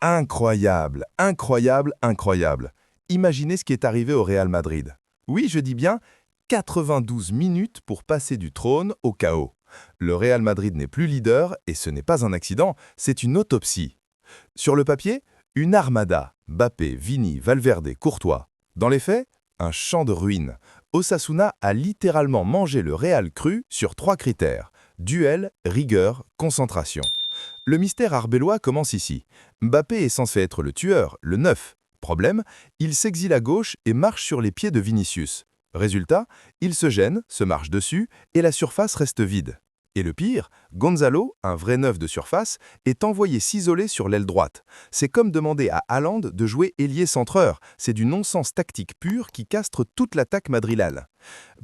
Incroyable, incroyable, incroyable. Imaginez ce qui est arrivé au Real Madrid. Oui, je dis bien 92 minutes pour passer du trône au chaos. Le Real Madrid n'est plus leader et ce n'est pas un accident, c'est une autopsie. Sur le papier, une armada, Mbappé, Vini, Valverde, Courtois. Dans les faits, un champ de ruines. Osasuna a littéralement mangé le Real cru sur 3 critères: duel, rigueur, concentration. Le mystère arbélois commence ici. Mbappé est censé être le tueur, le 9. Problème, il s'exile à gauche et marche sur les pieds de Vinicius. Résultat, il se gêne, se marche dessus et la surface reste vide. Et le pire, Gonzalo, un vrai neuf de surface, est envoyé s'isoler sur l'aile droite. C'est comme demander à Haaland de jouer ailier centreur. C'est du non-sens tactique pur qui castre toute l'attaque madrilène.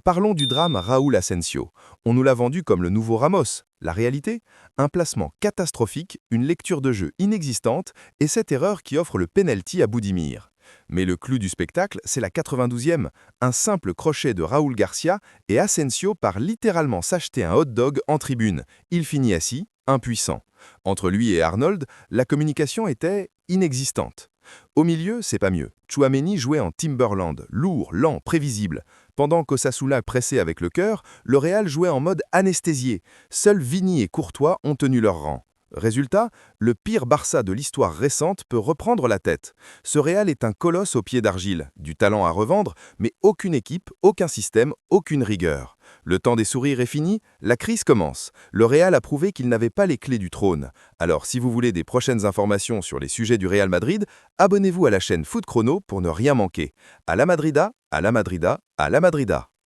Parlons du drame Raúl Asensio. On nous l'a vendu comme le nouveau Ramos. La réalité? Un placement catastrophique, une lecture de jeu inexistante et cette erreur qui offre le penalty à Budimir. Mais le clou du spectacle, c'est la 92e. Un simple crochet de Raúl Garcia et Asensio part littéralement s'acheter un hot dog en tribune. Il finit assis, impuissant. Entre lui et Arnold, la communication était inexistante. Au milieu, c'est pas mieux. Tchouaméni jouait en Timberland, lourd, lent, prévisible. Pendant qu'Osasuna pressait avec le cœur, le Real jouait en mode anesthésié. Seuls Vini et Courtois ont tenu leur rang. Résultat, le pire Barça de l'histoire récente peut reprendre la tête. Ce Real est un colosse aux pieds d'argile, du talent à revendre, mais aucune équipe, aucun système, aucune rigueur. Le temps des sourires est fini, la crise commence. Le Real a prouvé qu'il n'avait pas les clés du trône. Alors si vous voulez des prochaines informations sur les sujets du Real Madrid, abonnez-vous à la chaîne Foot Chrono pour ne rien manquer. À la Madrida, à la Madrida, à la Madrida.